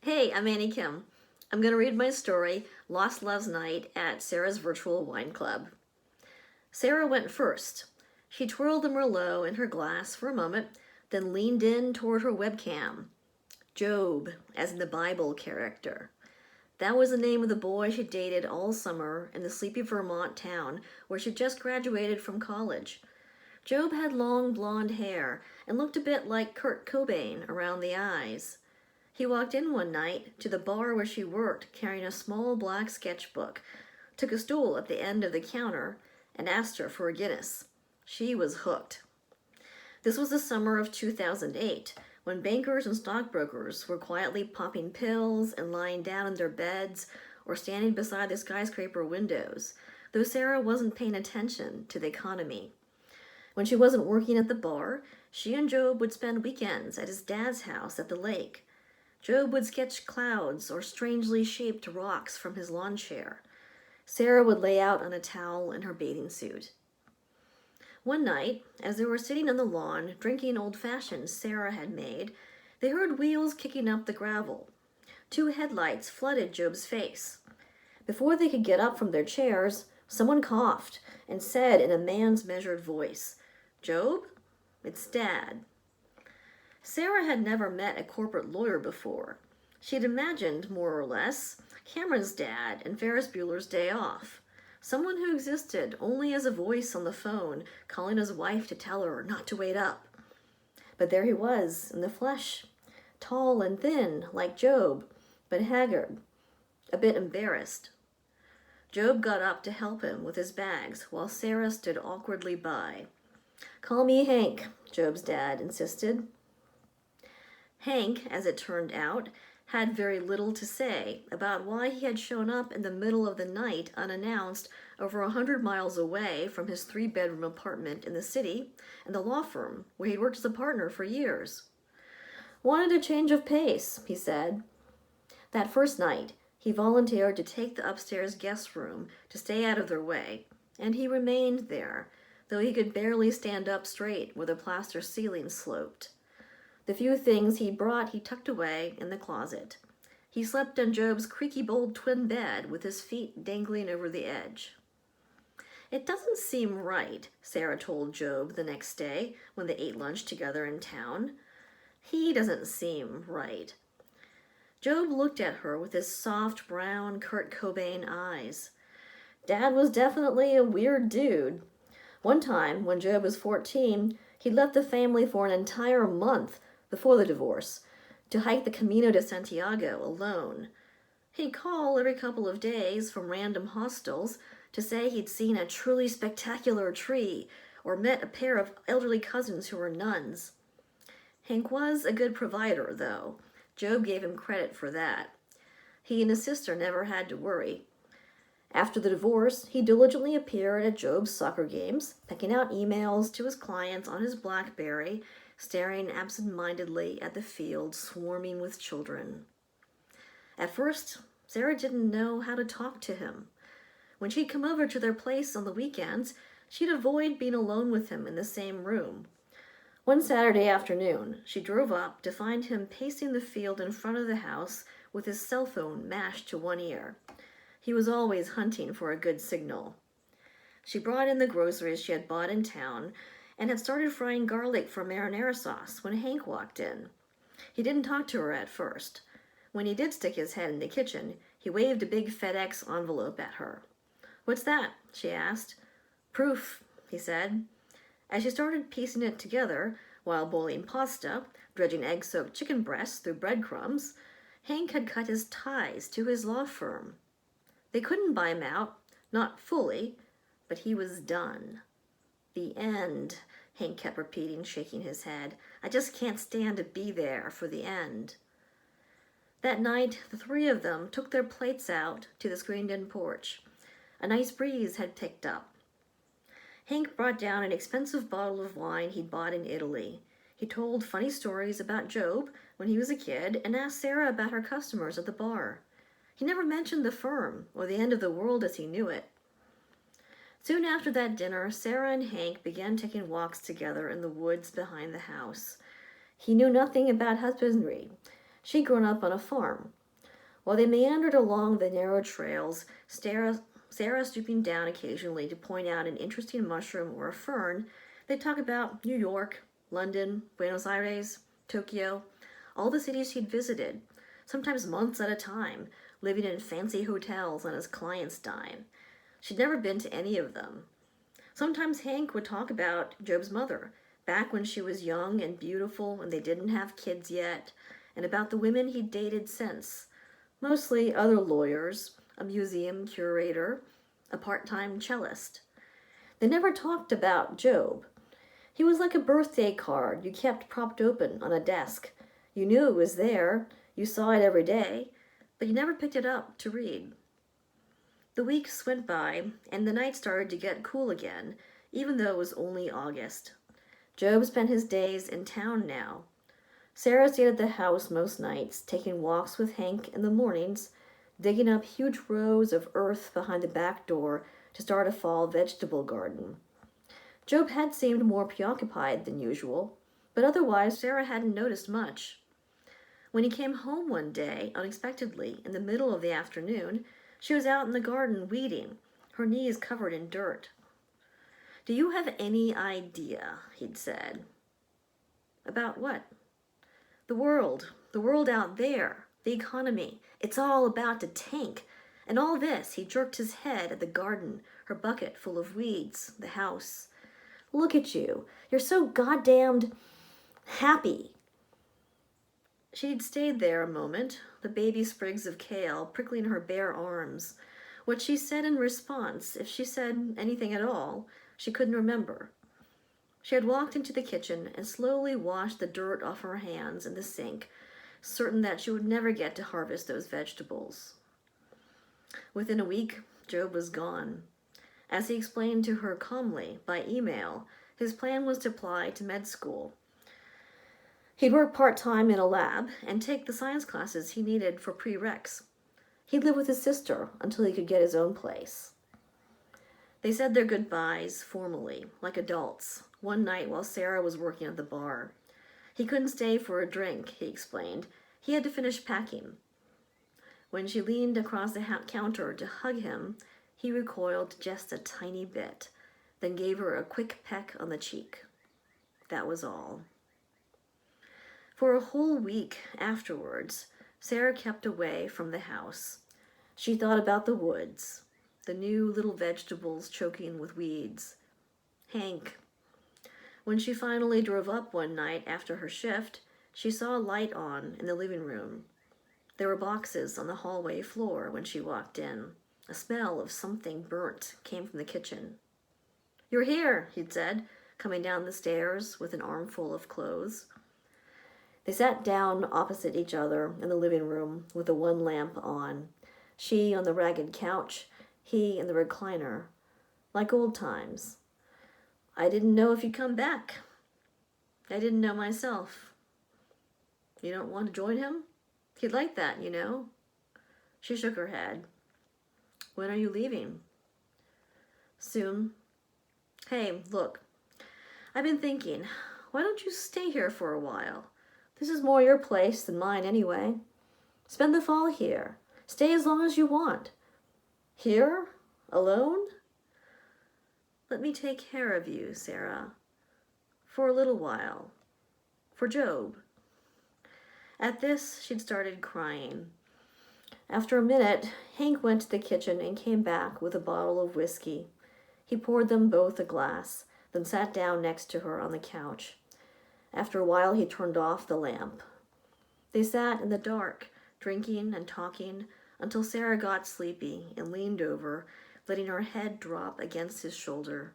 Hey, I'm Annie Kim. I'm going to read my story, Lost Love's Night, at Sarah's Virtual Wine Club. Sarah went first. She twirled the Merlot in her glass for a moment, then leaned in toward her webcam. Job, as in the Bible character. That was the name of the boy she dated all summer in the sleepy Vermont town where she just graduated from college. Job had long blonde hair and looked a bit like Kurt Cobain around the eyes. He walked in one night to the bar where she worked carrying a small black sketchbook, took a stool at the end of the counter, and asked her for a Guinness. She was hooked. This was the summer of 2008, when bankers and stockbrokers were quietly popping pills and lying down in their beds or standing beside the skyscraper windows, though Sarah wasn't paying attention to the economy. When she wasn't working at the bar, she and Job would spend weekends at his dad's house at the lake. Job would sketch clouds or strangely shaped rocks from his lawn chair. Sarah would lay out on a towel in her bathing suit. One night, as they were sitting on the lawn drinking old-fashions Sarah had made, they heard wheels kicking up the gravel. Two headlights flooded Job's face. Before they could get up from their chairs, someone coughed and said in a man's measured voice, "Job, it's Dad." Sarah had never met a corporate lawyer before. She'd imagined, more or less, Cameron's dad in Ferris Bueller's Day Off. Someone who existed only as a voice on the phone, calling his wife to tell her not to wait up. But there he was, in the flesh, tall and thin, like Job, but haggard, a bit embarrassed. Job got up to help him with his bags, while Sarah stood awkwardly by. "Call me Hank," Job's dad insisted. Hank, as it turned out, had very little to say about why he had shown up in the middle of the night unannounced over 100 miles away from his three-bedroom apartment in the city and the law firm where he'd worked as a partner for years. "Wanted a change of pace," he said. That first night, he volunteered to take the upstairs guest room to stay out of their way, and he remained there, though he could barely stand up straight where the plaster ceiling sloped. The few things he brought he tucked away in the closet. He slept on Job's creaky-boled twin bed with his feet dangling over the edge. "It doesn't seem right," Sarah told Job the next day when they ate lunch together in town. "He doesn't seem right." Job looked at her with his soft, brown, Kurt Cobain eyes. Dad was definitely a weird dude. One time, when Job was 14, he left the family for an entire month before the divorce, to hike the Camino de Santiago alone. He'd call every couple of days from random hostels to say he'd seen a truly spectacular tree or met a pair of elderly cousins who were nuns. Hank was a good provider, though. Job gave him credit for that. He and his sister never had to worry. After the divorce, he diligently appeared at Job's soccer games, pecking out emails to his clients on his BlackBerry, staring absent-mindedly at the field swarming with children. At first, Sarah didn't know how to talk to him. When she'd come over to their place on the weekends, she'd avoid being alone with him in the same room. One Saturday afternoon, she drove up to find him pacing the field in front of the house with his cell phone mashed to one ear. He was always hunting for a good signal. She brought in the groceries she had bought in town and had started frying garlic for marinara sauce when Hank walked in. He didn't talk to her at first. When he did stick his head in the kitchen, he waved a big FedEx envelope at her. "What's that?" she asked. "Proof," he said. As she started piecing it together, while boiling pasta, dredging egg-soaked chicken breasts through breadcrumbs, Hank had cut his ties to his law firm. They couldn't buy him out, not fully, but he was done. "The end," Hank kept repeating, shaking his head. "I just can't stand to be there for the end." That night, the three of them took their plates out to the screened-in porch. A nice breeze had picked up. Hank brought down an expensive bottle of wine he'd bought in Italy. He told funny stories about Job when he was a kid and asked Sarah about her customers at the bar. He never mentioned the firm or the end of the world as he knew it. Soon after that dinner, Sarah and Hank began taking walks together in the woods behind the house. He knew nothing about husbandry. She'd grown up on a farm. While they meandered along the narrow trails, Sarah stooping down occasionally to point out an interesting mushroom or a fern, they'd talk about New York, London, Buenos Aires, Tokyo, all the cities she'd visited, sometimes months at a time, living in fancy hotels on his client's dime. She'd never been to any of them. Sometimes Hank would talk about Job's mother, back when she was young and beautiful and they didn't have kids yet, and about the women he'd dated since. Mostly other lawyers, a museum curator, a part-time cellist. They never talked about Job. He was like a birthday card you kept propped open on a desk. You knew it was there, you saw it every day, but you never picked it up to read. The weeks went by, and the night started to get cool again, even though it was only August. Job spent his days in town now. Sara stayed at the house most nights, taking walks with Hank in the mornings, digging up huge rows of earth behind the back door to start a fall vegetable garden. Job had seemed more preoccupied than usual, but otherwise Sara hadn't noticed much. When he came home one day, unexpectedly, in the middle of the afternoon, she was out in the garden weeding, her knees covered in dirt. "Do you have any idea," he'd said. "About what?" The world out there, the economy, it's all about to tank. And all this," he jerked his head at the garden, her bucket full of weeds, the house. "Look at you, you're so goddamned happy." She'd stayed there a moment, the baby sprigs of kale prickling her bare arms. What she said in response, if she said anything at all, she couldn't remember. She had walked into the kitchen and slowly washed the dirt off her hands in the sink, certain that she would never get to harvest those vegetables. Within a week, Job was gone. As he explained to her calmly by email, his plan was to apply to med school. He'd work part-time in a lab and take the science classes he needed for prereqs. He'd live with his sister until he could get his own place. They said their goodbyes formally, like adults, one night while Sara was working at the bar. He couldn't stay for a drink, he explained. He had to finish packing. When she leaned across the counter to hug him, he recoiled just a tiny bit, then gave her a quick peck on the cheek. That was all. For a whole week afterwards, Sara kept away from the house. She thought about the woods, the new little vegetables choking with weeds. Hank. When she finally drove up one night after her shift, she saw a light on in the living room. There were boxes on the hallway floor when she walked in. A smell of something burnt came from the kitchen. "You're here," he'd said, coming down the stairs with an armful of clothes. They sat down opposite each other in the living room with the one lamp on. She on the ragged couch, he in the recliner. Like old times. "I didn't know if you'd come back. I didn't know myself." "You don't want to join him? He'd like that, you know." She shook her head. "When are you leaving?" "Soon." "Hey, look, I've been thinking, why don't you stay here for a while? This is more your place than mine anyway. Spend the fall here. Stay as long as you want. Here? Alone?" "Let me take care of you, Sara. For a little while. For Job." At this, she'd started crying. After a minute, Hank went to the kitchen and came back with a bottle of whiskey. He poured them both a glass, then sat down next to her on the couch. After a while, he turned off the lamp. They sat in the dark, drinking and talking, until Sara got sleepy and leaned over, letting her head drop against his shoulder.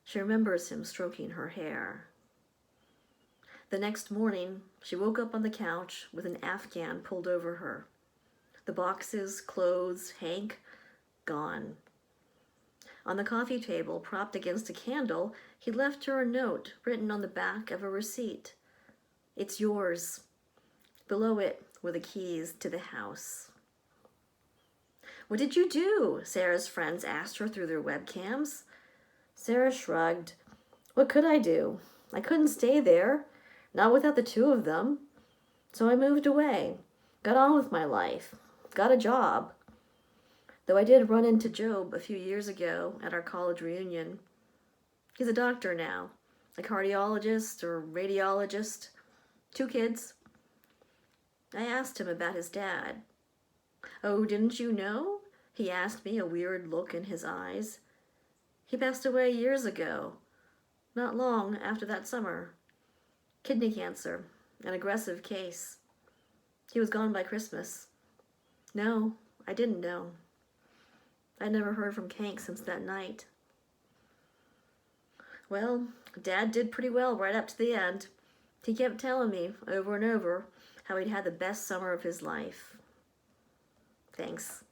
She remembers him stroking her hair. The next morning, she woke up on the couch with an Afghan pulled over her. The boxes, clothes, Hank, gone. On the coffee table, propped against a candle, he left her a note written on the back of a receipt. "It's yours." Below it were the keys to the house. "What did you do?" Sara's friends asked her through their webcams. Sara shrugged. "What could I do? I couldn't stay there. Not without the two of them." So I moved away, got on with my life, got a job. Though I did run into Job a few years ago at our college reunion. He's a doctor now, a cardiologist or radiologist, 2 kids. I asked him about his dad. Oh, didn't you know? He asked me, a weird look in his eyes. He passed away years ago, not long after that summer. Kidney cancer, an aggressive case. He was gone by Christmas. No, I didn't know. I never heard from Kank since that night. Well, Dad did pretty well right up to the end. He kept telling me over and over how he'd had the best summer of his life. Thanks.